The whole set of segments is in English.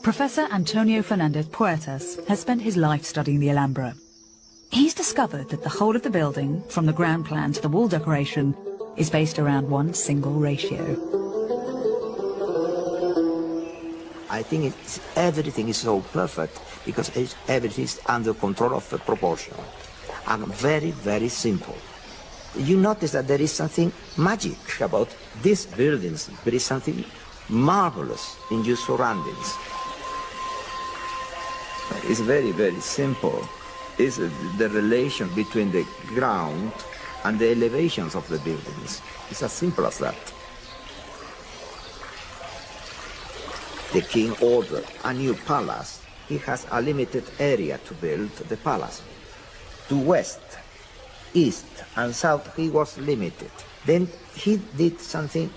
Professor Antonio Fernandez Puertas has spent his life studying the Alhambra. He's discovered that the whole of the building, from the ground plan to the wall decoration, is based around one single ratio. I think everything is so perfect because everything is under control of the proportion and very, very simple. You notice that there is something magic about these buildings. There is something marvelous in your surroundings. It's very, very simple. It's the relation between the ground and the elevations of the buildings. It's as simple as that. The king ordered a new palace. He has a limited area to build the palace. To west, east, and south, he was limited. Then he did something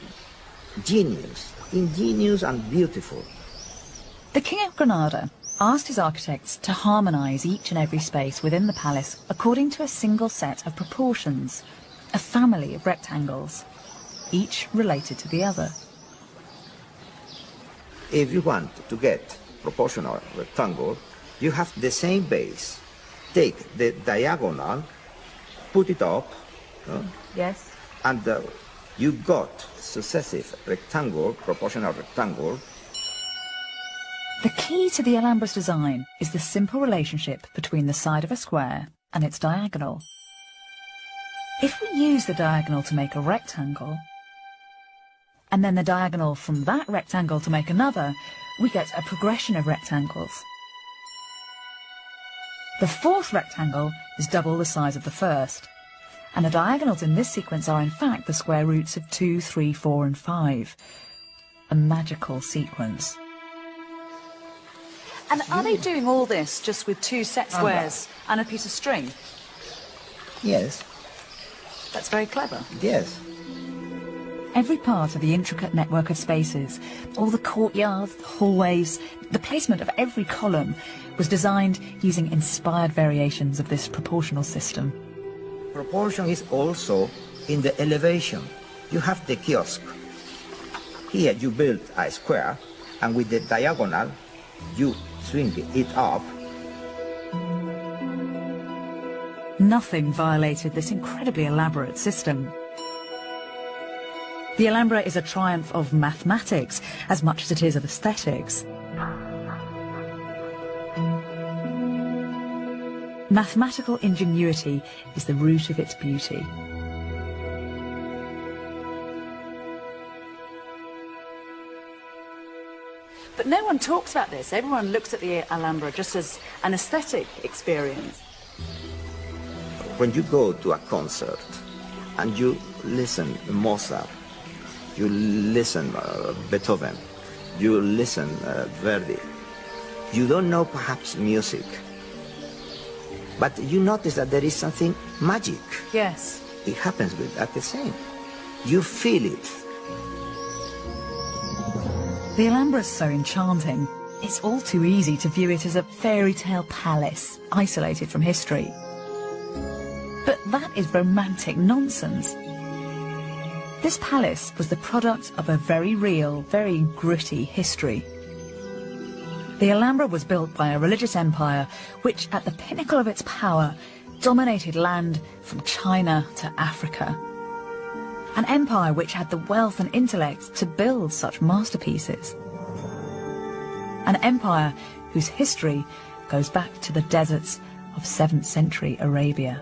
ingenious and beautiful. The King of Granada asked his architects to harmonise each and every space within the palace according to a single set of proportions, a family of rectangles, each related to the other. If you want to get proportional rectangle, you have the same base. Take the diagonal, put it up, yes, and you got successive rectangle, proportional rectangle. The key to the Alhambra's design is the simple relationship between the side of a square and its diagonal. If we use the diagonal to make a rectangle, and then the diagonal from that rectangle to make another, we get a progression of rectangles. The fourth rectangle is double the size of the first, and the diagonals in this sequence are in fact the square roots of 2, 3, 4 and 5. A magical sequence. And are they doing all this just with two set squares and a piece of string? Yes. That's very clever. Yes. Every part of the intricate network of spaces, all the courtyards, the hallways, the placement of every column was designed using inspired variations of this proportional system. Proportion is also in the elevation. You have the kiosk. Here you build a square, and with the diagonal, you swing it up. Nothing violated this incredibly elaborate system. The Alhambra is a triumph of mathematics as much as it is of aesthetics. Mathematical ingenuity is the root of its beauty. But no one talks about this. Everyone looks at the Alhambra just as an aesthetic experience. When you go to a concert and you listen to Mozart, you listen Beethoven, you listen Verdi, you don't know perhaps music, but you notice that there is something magic. Yes. It happens with that the same. You feel it. The Alhambra is so enchanting. It's all too easy to view it as a fairy tale palace, isolated from history. But that is romantic nonsense. This palace was the product of a very real, very gritty history. The Alhambra was built by a religious empire which, at the pinnacle of its power, dominated land from China to Africa. An empire which had the wealth and intellect to build such masterpieces. An empire whose history goes back to the deserts of 7th century Arabia.